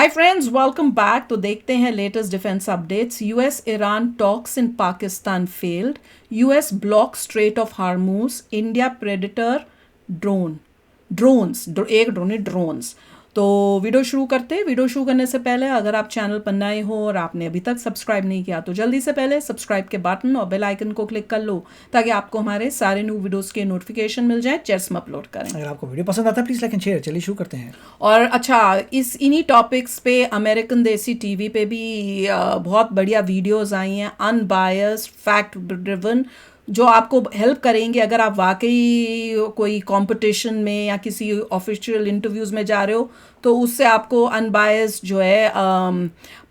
Hi friends, welcome back. तो देखते हैं latest defence updates. US Iran talks in Pakistan failed. US block straight of Hormuz. India predator drones एक drone नहीं, drones. तो video शुरू करते हैं। वीडियो शुरू करने से पहले अगर आप चैनल पर नए हो और आपने अभी तक सब्सक्राइब नहीं किया तो जल्दी से पहले सब्सक्राइब के बटन और बेल आइकन को क्लिक कर लो ताकि आपको हमारे सारे न्यू वीडियोस के नोटिफिकेशन मिल जाए जैसे हम अपलोड करें। अगर आपको वीडियो पसंद आता है प्लीज लाइक एंड शेयर। चलिए शुरू करते हैं। और अच्छा, इन्हीं टॉपिक्स पे अमेरिकन देसी टीवी पे भी बहुत बढ़िया वीडियोस आई हैं, अनबायस्ड फैक्ट ड्रिवन, जो आपको हेल्प करेंगे अगर आप वाकई कोई कंपटीशन में या किसी ऑफिशियल इंटरव्यूज़ में जा रहे हो तो उससे आपको अनबायस्ड जो है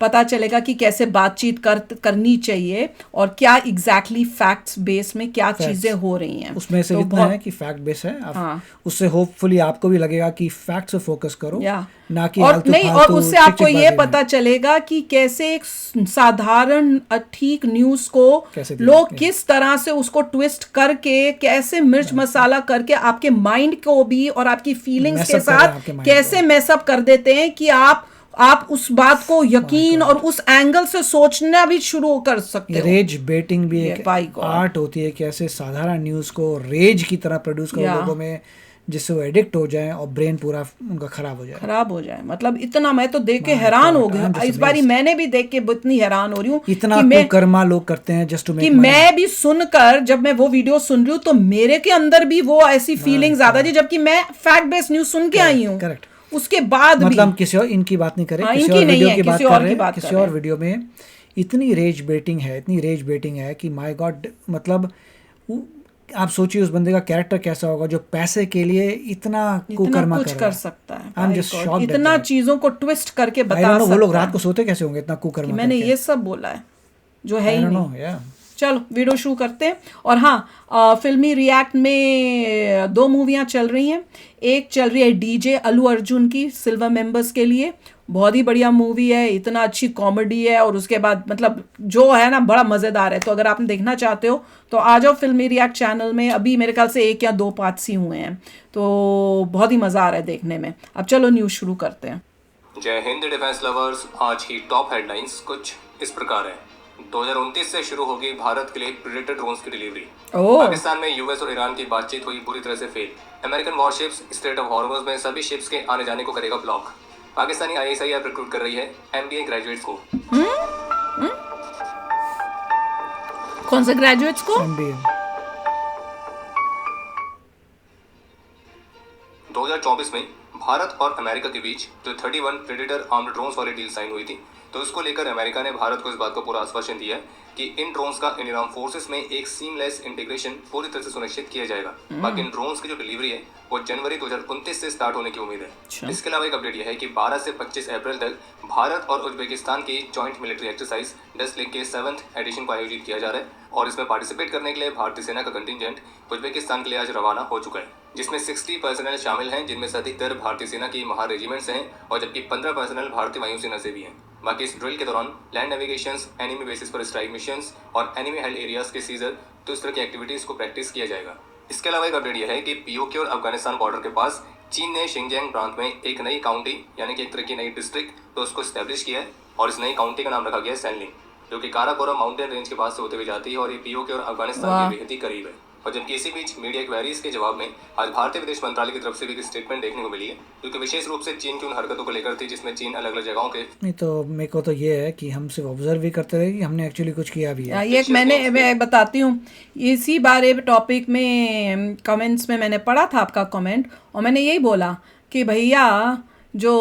पता चलेगा कि कैसे बातचीत करनी चाहिए और क्या एग्जैक्टली फैक्ट्स बेस में क्या चीज़ें हो रही हैं। उसमें से तो इतना है कि फैक्ट बेस है आप उससे होपफुली आपको भी लगेगा कि फैक्ट से फोकस करो ना कि और नहीं, और उससे आपको ये पता चलेगा कि कैसे एक साधारण ठीक न्यूज को लोग किस तरह से उसको ट्विस्ट करके कैसे मिर्च मसाला करके आपके माइंड को भी और आपकी फीलिंग्स के साथ कैसे मैसअप कर देते हैं कि आप उस बात को यकीन और उस एंगल से सोचना भी शुरू कर सकते हो। रेज बेटिंग भी एक आर्ट होती है कि ऐसे साधारण न्यूज को रेज की तरह प्रोड्यूस करो लोगों में जिससे वो एडिक्ट हो जाएं और ब्रेन पूरा उनका खराब हो जाए। मतलब इतना मैं तो देख के हैरान हो गई। इस बारी मैंने भी देख के इतनी हैरान हो रही हूँ इतना कर्मा लोग करते हैं जस्ट टू मेक कि मैं भी सुनकर जब मैं वो वीडियो सुन रही हूँ तो मेरे के अंदर भी वो ऐसी फीलिंग ज्यादा थी जबकि मैं फैक्ट बेस्ड न्यूज सुन के आई हूँ। करेक्ट। उसके बाद मतलब हम किसी और इनकी बात नहीं करें, किसी और वीडियो की बात कर रहे हैं। किसी और वीडियो में इतनी रेज बेटिंग है कि माय गॉड, मतलब आप सोचिए उस बंदे का कैरेक्टर कैसा होगा जो पैसे के लिए इतना कुकर्मा कुछ कर सकता है। I am just shocked. इतना चीजों को ट्विस्ट करके बता सकता है। वो लोग रात को सोते कैसे होंगे इतना कुकर्मा। मैंने ये सब बोला है जो है ही नहीं। चलो वीडियो शुरू करते हैं। और हाँ, फिल्मी रिएक्ट में 2 मूवियाँ चल रही हैं। एक चल रही है डीजे अल्लू अर्जुन की सिल्वर मेंबर्स के लिए, बहुत ही बढ़िया मूवी है, इतना अच्छी कॉमेडी है और उसके बाद मतलब जो है ना बड़ा मज़ेदार है। तो अगर आपने देखना चाहते हो तो आ जाओ फिल्मी रिएक्ट चैनल में। अभी मेरे ख्याल से 1 या 2 पार्ट्स ही हुए हैं, तो बहुत ही मज़ा आ रहा है देखने में। अब चलो न्यूज़ शुरू करते हैं। जय हिंद डिफेंस लवर्स। आज की टॉप हेडलाइंस कुछ इस प्रकार है। 2029 से शुरू होगी भारत के लिए प्रेडेटर ड्रोन्स की डिलीवरी। पाकिस्तान में यूएस और ईरान की बातचीत हुई बुरी तरह से फेल। American warships Strait of Hormuz में सभी शिप्स के आने जाने को करेगा ब्लॉक। पाकिस्तानी आईएसआईआर रिक्रूट कर रही है एमबीए ग्रेजुएट्स को। कौन से ग्रेजुएट्स को? एमबीए। 2024 में भारत और अमेरिका के बीच जो 31 प्रेडेटर आर्म्ड ड्रोन्स वाली डील साइन हुई थी, तो इसको लेकर अमेरिका ने भारत को इस बात का पूरा आश्वासन दिया है कि इन ड्रोन्स का इंडियन आर्म फोर्सेस में एक सीमलेस इंटीग्रेशन पूरी तरह से सुनिश्चित किया जाएगा। बाकी इन ड्रोन्स की जो डिलीवरी है वो जनवरी 2029 से स्टार्ट होने की उम्मीद है। इसके अलावा एक अपडेट यह है कि 12 से 25 अप्रैल तक भारत और उज्बेकिस्तान की जॉइंट मिलिट्री एक्सरसाइज डस्लिंग के 7th एडिशन को आयोजित किया जा रहा है और इसमें पार्टिसिपेट करने के लिए भारतीय सेना का कंटिजेंट उज्बेकिस्तान के लिए आज रवाना हो चुका है, जिसमें 60 पर्सनल शामिल हैं, जिनमें से अधिकतर भारतीय सेना की महा रेजिमेंट्स हैं और जबकि 15 पर्सनल भारतीय वायुसेना से भी हैं। बाकी इस ड्रिल के दौरान लैंड नेविगेशंस, एनिमी बेसिस पर स्ट्राइक मिशंस और एनिमी हेल्ड एरियाज के सीजर, तो इस तरह की एक्टिविटीज को प्रैक्टिस किया जाएगा। इसके अलावा एक अपडेट यह है कि पीओके और अफगानिस्तान बॉर्डर के पास चीन ने शिंगजियांग प्रांत में एक नई काउंटी यानी कि एक तरह की नई डिस्ट्रिक्ट तो उसको स्टैब्लिश किया है और इस नई काउंटी का नाम रखा गया है सैनलिंग, जो कि काराकोरम माउंटेन रेंज के पास से होते हुए जाती है और ये पीओके और अफगानिस्तान के बेहद ही करीब है। और जबकि इसी बीच मीडिया क्वेरीज के जवाब में आज भारतीय विदेश मंत्रालय की तरफ से भी एक स्टेटमेंट देखने को मिली है, क्योंकि विशेष रूप से चीन की उन हरकतों को लेकर थी जिसमें चीन अलग अलग जगहों के नहीं। तो मेरे को तो ये है कि हम सिर्फ ऑब्जर्व भी करते रहे कि हमने एक्चुअली कुछ किया भी है। ये मैं बताती हूँ, इसी बारे टॉपिक में कमेंट्स में मैंने पढ़ा था आपका कमेंट और मैंने यही बोला कि भैया जो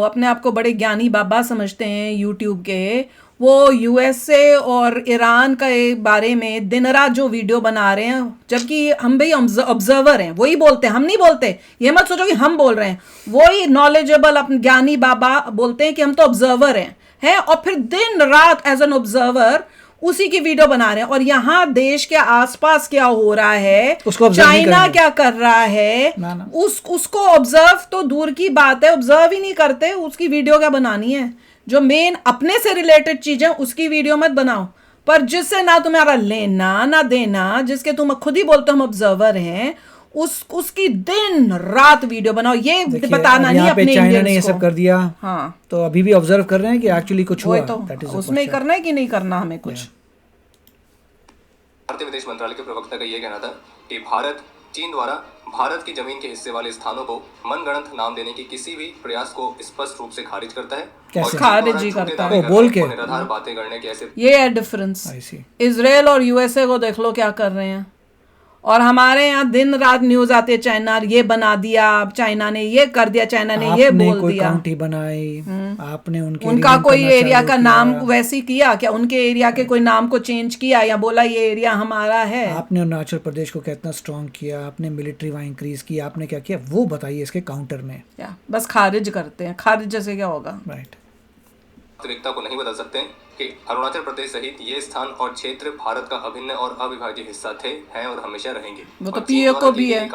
अपने आप को बड़े ज्ञानी बाबा समझते हैं यूट्यूब के, वो यूएसए और ईरान का बारे में दिन रात जो वीडियो बना रहे हैं, जबकि हम भाई ऑब्जर्वर हैं, वही बोलते हैं, हम नहीं बोलते। ये मत सोचो कि हम बोल रहे हैं, वही नॉलेजेबल अपने ज्ञानी बाबा बोलते हैं कि हम तो ऑब्जर्वर हैं और फिर दिन रात एज एन ऑब्जर्वर उसी की वीडियो बना रहे हैं। और यहाँ देश के आसपास क्या हो रहा है, चाइना क्या कर रहा है, उसको ऑब्जर्व तो दूर की बात है, ऑब्जर्व ही नहीं करते, उसकी वीडियो क्या बनानी है। जो मेन अपने से रिलेटेड चीजें उसकी वीडियो मत बनाओ, पर जिससे ना तुम्हारा लेना ना देना, जिसके तुम खुद ही बोलते हो हम ऑब्जर्वर हैं, उसकी दिन रात वीडियो बनाओ, ये बताना नहीं अपने चाइना इंडियंस ने ये सब कर दिया। हाँ, तो अभी भी ऑब्जर्व कर रहे हैं कि एक्चुअली कुछ हुआ, तो उसमें ही करना है कि नहीं करना हमें कुछ। भारतीय विदेश मंत्रालय के प्रवक्ता का यह कहना था कि भारत चीन द्वारा भारत की जमीन के हिस्से वाले स्थानों को मनगढ़ंत नाम देने के किसी भी प्रयास को स्पष्ट रूप से खारिज करता है। कैसे खारिज ही करता है? बोल के निराधार बातें करने के ऐसे, ये है डिफरेंस। इजराइल और यूएसए को देख लो क्या कर रहे हैं, और हमारे यहाँ दिन रात न्यूज आती है चाइना ये बना दिया, चाइना ने ये कर दिया, चाइना ने ये बोल कोई दिया, काउंटी बनाई, आपने उनका कोई एरिया का नाम वैसे किया क्या, उनके एरिया के कोई नाम को चेंज किया या बोला ये एरिया हमारा है। आपने अरुणाचल प्रदेश को कितना स्ट्रॉन्ग किया, आपने मिलिट्री वहां इंक्रीज की, आपने क्या किया वो बताइए इसके काउंटर में। क्या बस खारिज करते हैं, खारिज से क्या होगा। राइट, वास्तविकता को नहीं बदल सकते कि अरुणाचल प्रदेश सहित ये स्थान और क्षेत्र भारत का अभिन्न और अविभाज्य हिस्सा थे, हैं और हमेशा रहेंगे। वो तो पीओ को भी है,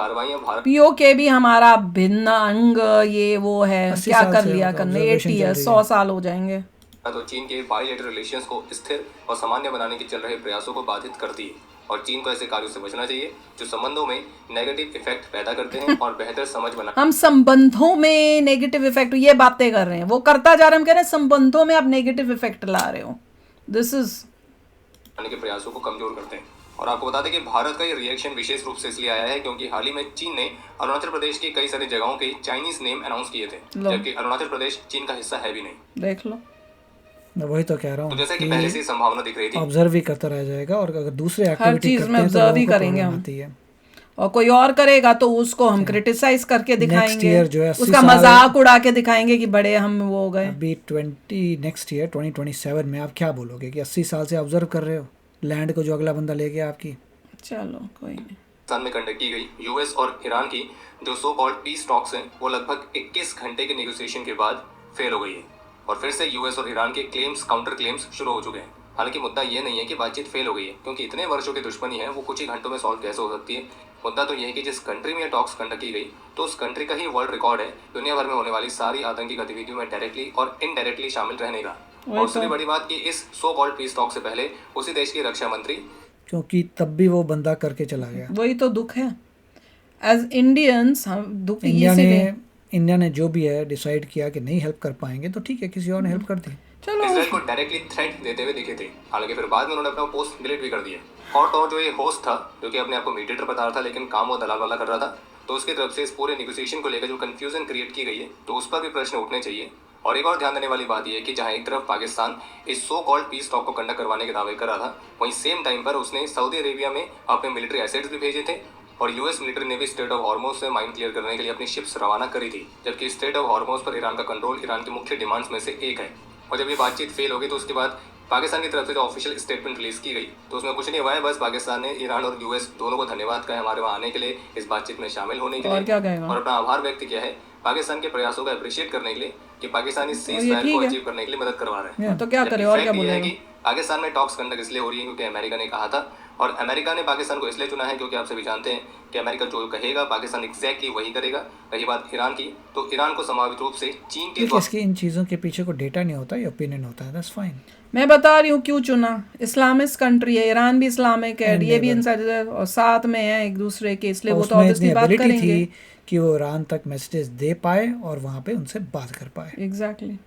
पीओ के भी हमारा भिन्न अंग ये वो है, क्या कर लिया करने 80 ईयर्स 100 साल हो जाएंगे। तो चीन के बायलैटरल रिलेशंस को स्थिर और सामान्य बनाने के चल रहे प्रयासों को बाधित करती है, और चीन को ऐसे कार्यों से बचना चाहिए जो संबंधों में नेगेटिव इफेक्ट पैदा करते हैं और बेहतर समझ बना। हम संबंधों में नेगेटिव इफेक्ट ये बातें कर रहे हैं, वो करता जा रहे हैं, हम कह रहे हैं संबंधों में आप नेगेटिव इफेक्ट ला रहे हो। दिस इज के प्रयासों को कमजोर करते हैं। और आपको बता दें कि भारत का ये रिएक्शन विशेष रूप से इसलिए आया है क्योंकि हाल ही में चीन ने अरुणाचल प्रदेश की कई सारी जगहों के चाइनीज नेम अनाउंस किए थे, जबकि अरुणाचल प्रदेश चीन का हिस्सा है भी नहीं। देख लो, मैं वही तो कह रहा हूँ, तो जैसे कि पहले से संभावना दिख रही थी, ऑब्जर्व ही करता रह जाएगा, और अगर दूसरे एक्टिविटी करते हैं तो लोगों को करेंगे हम, और कोई और करेगा तो उसको हम क्रिटिसाइज करके दिखाएंगे, जो है उसका मजाक उड़ा के दिखाएंगे कि बड़े हम वो हो गए। अभी नेक्स्ट ईयर 2027 में आप क्या बोलोगे कि 80 साल से ऑब्जर्व कर रहे हो लैंड को जो अगला बंदा ले गया आपकी। चलो कोई नहीं। पाकिस्तान में कंडक्ट की गई यूएस और ईरान की जो सो कॉल्ड पीस टॉक्स हैं वो लगभग 21 घंटे के नेगोशिएशन के बाद फेल हो गई है, और फिर से यूएस और ईरान के क्लेम्स काउंटर क्लेम्स शुरू हो चुके हैं। हालांकि मुद्दा ये नहीं है कि बातचीत फेल हो गई है, क्योंकि इतने वर्षों की दुश्मनी है वो कुछ ही घंटों में सॉल्व कैसे हो सकती है। मुद्दा तो यह है कि जिस कंट्री में टॉक्स कंडक्ट की गई तो उस कंट्री का ही वर्ल्ड रिकॉर्ड है दुनिया भर में होने वाली सारी आतंकी गतिविधियों में डायरेक्टली और इनडायरेक्टली शामिल रहने का। और सबसे बड़ी बात कि इस सो कॉल्ड पीस टॉक से पहले उसी देश की रक्षा मंत्री, क्योंकि तब भी वो बंदा करके चला गया। वही तो दुख है, एज इंडियंस हम दुख इंडिया ने जो भी है डिसाइड किया कि नहीं हेल्प कर पाएंगे तो ठीक है, किसी और ने हेल्प कर दी। चलो, इजराइल को डायरेक्टली थ्रेट देते हुए दिखे थे, हालांकि फिर बाद में उन्होंने अपना पोस्ट डिलीट भी कर दिया। और जो ये होस्ट था जो कि अपने आप को मीडिएटर बता रहा था लेकिन काम वो दलाल वाला कर रहा था, तो उसकी तरफ से इस पूरे नेगोशिएशन को लेकर जो कंफ्यूजन क्रिएट की गई है तो उस पर भी प्रश्न उठने चाहिए। और एक और ध्यान देने वाली बात यह है कि जहां एक तरफ पाकिस्तान इस सो कॉल्ड पीस टॉक को कंडक्ट करवाने के दावे कर रहा था, वहीं सेम टाइम पर उसने सऊदी अरेबिया में अपने मिलिट्री एसेट्स भी भेजे थे, और यूएस मिलिट्री ने भी स्ट्रेट ऑफ हॉर्मोज से माइन क्लियर करने के लिए अपनी शिप्स रवाना करी थी, जबकि स्ट्रेट ऑफ हॉर्मोज पर ईरान का कंट्रोल ईरान की मुख्य डिमांड्स में से एक है। और जब ये बातचीत फेल होगी तो उसके बाद पाकिस्तान की तरफ से जो ऑफिशियल स्टेटमेंट रिलीज की गई तो उसमें कुछ नहीं हुआ है, बस पाकिस्तान ने ईरान और यूएस दोनों को धन्यवाद कहा हमारे वहाँ आने के लिए, इस बातचीत में शामिल होने के लिए, और अपना आभार व्यक्त किया है पाकिस्तान के प्रयासों को अप्रिशिएट करने के लिए कि पाकिस्तान इस सीज़फायर को अचीव करने के लिए मदद करवा रहे हैं। तो क्या करे और क्या बोलेंगे। पाकिस्तान में टॉक्स कंडक्ट इसलिए हो रही है क्योंकि अमेरिका ने कहा था, और अमेरिका ने पाकिस्तान को इसलिए चुना है क्योंकि आप सभी जानते हैं कि अमेरिका जो कहेगा पाकिस्तान एग्जैक्टली वही करेगा। रही बात ईरान की, तो ईरान को संभावित रूप से चीन के इसकी इन चीज़ों के पीछे को डेटा नहीं होता, ये ओपिनियन होता है, दैट्स फाइन। मैं बता रही हूँ क्यों चुना, इस्लामिस्ट कंट्री है, ईरान भी इस्लामिक है, ये भी इनसाइड और साथ में है एक दूसरे के, इसलिए वो तो ऑब्वियसली बात करेंगे कि वो ईरान तक मैसेजेस दे पाए और वहाँ पे उनसे बात कर पाए। एग्जैक्टली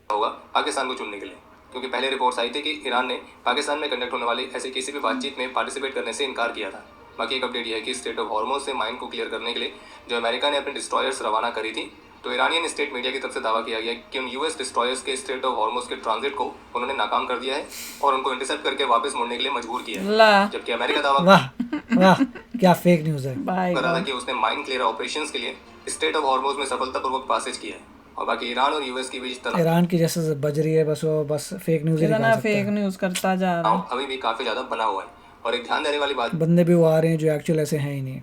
होगा पाकिस्तान को चुनने के लिए, क्योंकि पहले रिपोर्ट्स आई थी कि ईरान ने पाकिस्तान में कंडक्ट होने वाली ऐसी किसी भी बातचीत में पार्टिसिपेट करने से इनकार किया था। बाकी एक अपडेट यह है कि स्ट्रेट ऑफ हॉर्मोज से माइन को क्लियर करने के लिए जो अमेरिका ने अपने डिस्ट्रॉयर्स रवाना करी थी, तो ईरानियन स्टेट मीडिया की तरफ से दावा किया गया कि उन यूएस डिस्ट्रॉयर्स के स्ट्रेट ऑफ हॉर्मोज के ट्रांजिट को उन्होंने नाकाम कर दिया है और उनको इंटरसेप्ट करके वापस मुड़ने के लिए मजबूर किया है, जबकि अमेरिका दावा वाह क्या फेक न्यूज़ है कर रहा था कि उसने माइन क्लियर ऑपरेशंस के लिए स्ट्रेट ऑफ हॉर्मोज में सफलतापूर्वक पासेज किया है। और बाकी ईरान और यूएस के बीच ईरान की जैसे बज रही है बस फेक न्यूज़ ही निकाल सकता है, फेक न्यूज़ करता जा रहा है, अभी भी काफी ज्यादा बना हुआ है। और एक ध्यान देने वाली बात, बंदे भी वो आ रहे हैं जो एक्चुअल ऐसे हैं ही नहीं,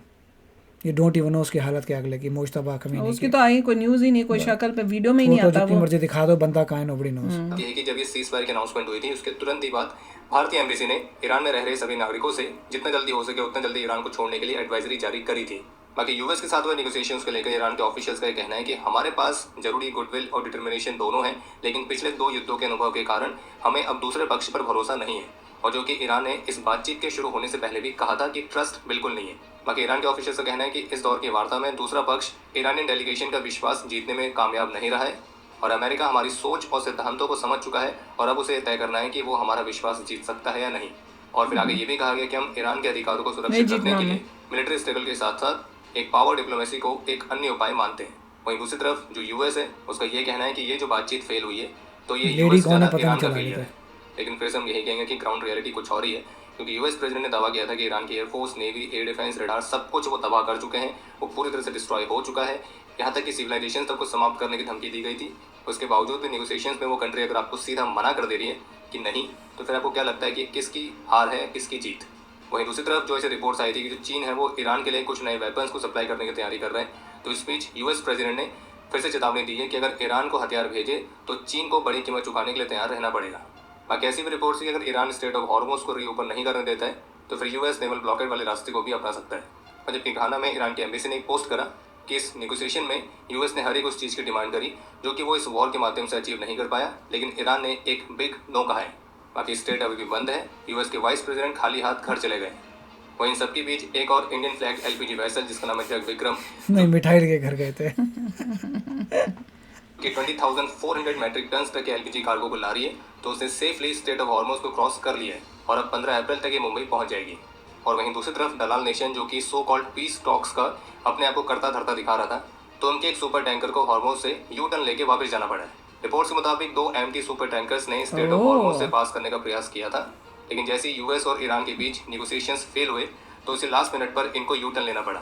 ये डोंट इवन नो उसकी हालत क्या अगले की, मुश्तबा कमीनी उसकी तो आई कोई न्यूज़ ही नहीं, कोई शक्ल पे वीडियो में ही नहीं आता, जितनी मर्जी दिखा दो बंदा कहाँ है, नोबडी नोस। ये है कि जब ये सीज़फायर की अनाउंसमेंट हुई थी उसके तुरंत ही बाद भारतीय एम्बेसी ने ईरान में रह रहे सभी नागरिकों से जितना जल्दी हो सके उतना जल्दी ईरान को छोड़ने के लिए एडवाइजरी जारी करी थी। बाकी यूएस के साथ हुए नेगोशिएशंस को लेकर ईरान के ऑफिशियल्स का कहना है कि हमारे पास जरूरी गुडविल और डिटर्मिनेशन दोनों हैं, लेकिन पिछले 2 युद्धों के अनुभव के कारण हमें अब दूसरे पक्ष पर भरोसा नहीं है, और जो कि ईरान ने इस बातचीत के शुरू होने से पहले भी कहा था कि ट्रस्ट बिल्कुल नहीं है। बाकी ईरान के ऑफिशियल का कहना है कि इस दौर की वार्ता में दूसरा पक्ष ईरानियन डेलीगेशन का विश्वास जीतने में कामयाब नहीं रहा है और अमेरिका हमारी सोच और सिद्धांतों को समझ चुका है और अब उसे तय करना है कि वो हमारा विश्वास जीत सकता है या नहीं। और फिर आगे ये भी कहा गया कि हम ईरान के अधिकारों को सुरक्षित रखने के लिए मिलिट्री स्ट्रगल के साथ साथ एक पावर डिप्लोमेसी को एक अन्य उपाय मानते हैं। वहीं दूसरी तरफ जो यूएस है उसका ये कहना है कि ये जो बातचीट फेल हुई है तो ये यूएस ईरान का फेलियर है। लेकिन फिर से हम यही कहेंगे कि ग्राउंड रियलिटी कुछ और ही है, क्योंकि यूएस प्रेसिडेंट ने दावा किया था कि ईरान की air force, navy, air defence, radar सब कुछ वो तबाह कर चुके हैं, वो पूरी तरह से डिस्ट्रॉय हो चुका है, यहाँ तक कि सिविलाइजेशन तक को समाप्त करने की धमकी दी गई थी। उसके बावजूद भी नेगोशिएशंस में वो कंट्री अगर आपको सीधा मना कर दे रही है कि नहीं, तो फिर आपको क्या लगता है कि किसकी हार है, किसकी जीत। वहीं दूसरी तरफ जो ऐसे रिपोर्ट्स आई थी कि जो चीन है वो ईरान के लिए कुछ नए वेपन्स को सप्लाई करने की तैयारी कर रहे हैं, तो इस बीच यूएस प्रेसिडेंट ने फिर से चेतावनी दी है कि अगर ईरान को हथियार भेजे तो चीन को बड़ी कीमत चुकाने के लिए तैयार रहना पड़ेगा। बाकी ऐसी भी रिपोर्ट्स है कि अगर ईरान स्ट्रेट ऑफ हॉर्मुज़ को रीओपन नहीं करने देता है तो फिर यूएस नेवल ब्लॉकेड वाले रास्ते को भी अपना सकता है। और जबकि घाना में ईरान की एम्बेसी ने एक पोस्ट करा कि इस नेगोशिएशन में यूएस ने हर एक उस चीज़ की डिमांड करी जो कि वो इस वॉर के माध्यम से अचीव नहीं कर पाया, लेकिन ईरान ने एक बिग नो कहा है। बाकी स्टेट अभी भी बंद है, यूएस के वाइस प्रेसिडेंट खाली हाथ घर चले गए। वहीं इन सबके बीच एक और इंडियन फ्लैग एलपीजी वेसल जिसका नाम है विक्रम, नहीं मिठाई के घर गए थे कि 20,400 मैट्रिक टन तक के एलपीजी कार्गो को ला रही है, तो उसने सेफली स्ट्रेट ऑफ हॉर्मुज़ को क्रॉस कर लिया है और अब 15 अप्रैल तक ये मुंबई पहुंच जाएगी। और वहीं दूसरी तरफ दलाल नेशन जो कि सो कॉल्ड पीस टॉक्स का अपने आप को करता धरता दिखा रहा था, तो उनके एक सुपर टैंकर को हॉर्मुज़ से यू टर्न लेके वापस जाना पड़ा है। रिपोर्ट्स के मुताबिक 2 एम्प्टी सुपर टैंकर्स ने स्ट्रेट ऑफ हॉर्मुज़ से पास करने का प्रयास किया था, लेकिन जैसे ही यूएस और ईरान के बीच नेगोशिएशंस फेल हुए तो इसे लास्ट मिनट पर इनको यू टर्न लेना पड़ा,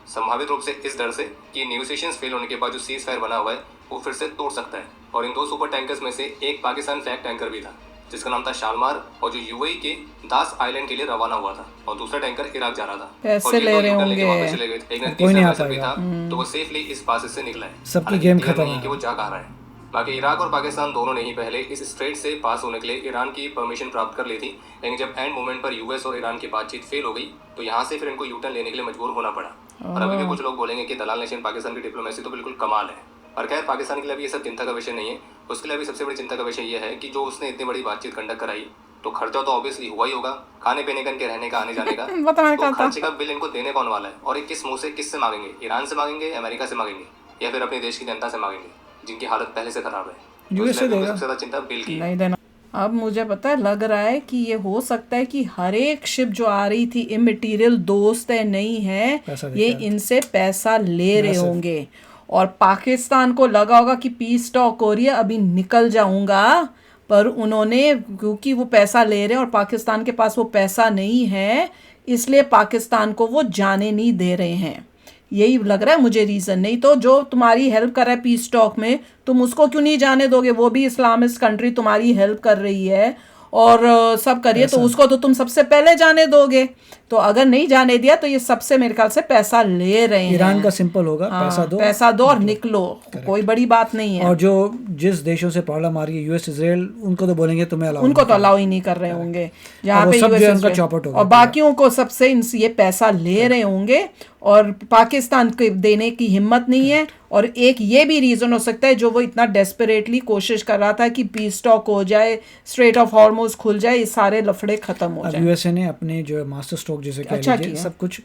संभावित रूप से इस डर से कि नेगोशिएशंस फेल होने के बाद जो सीज फायर बना हुआ है वो फिर से टूट सकता है। और इन 2 सुपर टैंकर्स में से एक पाकिस्तान फ्लैग टैंकर भी था जिसका नाम था शालमार और जो यूएई के दास आइलैंड के लिए रवाना हुआ था, और दूसरा टैंकर इराक जा रहा था। पैसे ले रहे होंगे, कोई नहीं आता भी था, तो वो सेफली इस पास से निकला है। सबकी गेम खत्म है कि वो जा कहाँ रहा है। बाकी इराक और पाकिस्तान दोनों ने ही पहले इस स्ट्रेट से पास होने के लिए ईरान की परमिशन प्राप्त कर ली थी, लेकिन जब एंड मोमेंट पर यूएस और ईरान की बातचीत फेल हो गई तो यहाँ से फिर इनको यू टर्न लेने के लिए मजबूर होना पड़ा। और अभी भी कुछ लोग बोलेंगे कि दलाल नेशन पाकिस्तान की डिप्लोमेसी तो बिल्कुल कमाल है, और खैर पाकिस्तान के लिए अभी ये सब चिंता का विषय नहीं है। उसके लिए अभी सबसे बड़ी चिंता का विषय ये है कि जो उसने इतनी बड़ी बातचीत कंडक्ट कराई तो खर्चा तो ऑब्वियसली हुआ ही होगा, खाने पीने का, इनके रहने का, आने जाने का तो खर्चे का बिल इनको देने कौन वाला है, और ये किस मुंह से किससे मांगेंगे? ईरान से मांगेंगे, अमेरिका से मांगेंगे, या फिर अपने देश की जनता से मांगेंगे जिनकी हालत पहले से खराब है? यूएस से देगा। सबसे ज्यादा चिंता बिल की नहीं देना। अब मुझे पता है, लग रहा है कि ये हो सकता है कि हर एक शिप जो आ रही थी इमटेरियल दोस्त है नहीं है, ये इनसे पैसा ले रहे होंगे, और पाकिस्तान को लगा होगा कि पीस टॉक हो रही है, अभी निकल जाऊंगा, पर उन्होंने क्योंकि वो पैसा ले रहे हैं और पाकिस्तान के पास वो पैसा नहीं है, इसलिए पाकिस्तान को वो जाने नहीं दे रहे हैं। यही लग रहा है मुझे रीज़न। नहीं तो जो तुम्हारी हेल्प कर रहा है पीस टॉक में, तुम उसको क्यों नहीं जाने दोगे? वो भी इस्लामिस्ट कंट्री तुम्हारी हेल्प कर रही है और सब करिए, तो उसको तो तुम सबसे पहले जाने दोगे। तो अगर नहीं जाने दिया तो ये सबसे मेरे ख्याल से पैसा ले रहे हैं। ईरान का सिंपल होगा, पैसा दो और निकलो, कोई बड़ी बात नहीं है। और जो जिस देशों से प्रॉब्लम आ रही है, यूएस, इजराइल, उनको तो बोलेंगे तुम्हें अलाउ, उनको तो अलाउ ही नहीं कर रहे होंगे जहाँ पे यूएस, और बाकियों को सबसे ये पैसा ले रहे होंगे, और पाकिस्तान को देने की हिम्मत नहीं है। और एक ये भी रीज़न हो सकता है जो वो इतना डेस्परेटली कोशिश कर रहा था कि पीस टॉक हो जाए, स्ट्रेट ऑफ हॉर्मुज़ खुल जाए, ये सारे लफड़े खत्म हो जाए। यूएसए ने अपने जो मास्टर स्ट्रोक जैसे कह लीजिए सब कुछ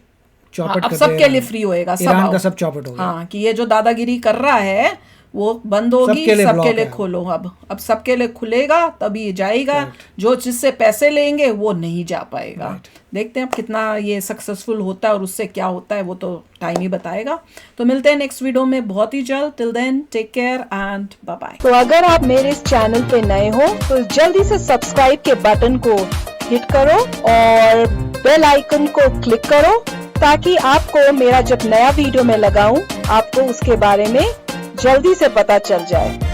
चौपट अब सबके लिए फ्री होएगा, ईरान का सब चौपट होगा। हाँ, कि ये जो दादागिरी कर रहा है वो बंद होगी, सबके लिए खोलो। अब सबके लिए खुलेगा तभी ये जाएगा। जो जिससे पैसे लेंगे वो नहीं जा पाएगा। देखते हैं अब कितना ये सक्सेसफुल होता है और उससे क्या होता है, वो तो टाइम ही बताएगा। तो मिलते हैं नेक्स्ट वीडियो में बहुत ही जल्द। Till then take care and bye bye. तो अगर आप मेरे इस चैनल पे नए हो तो जल्दी से सब्सक्राइब के बटन को हिट करो और बेल आइकन को क्लिक करो, ताकि आपको मेरा जब नया वीडियो मैं लगाऊं आपको उसके बारे में जल्दी से पता चल जाए।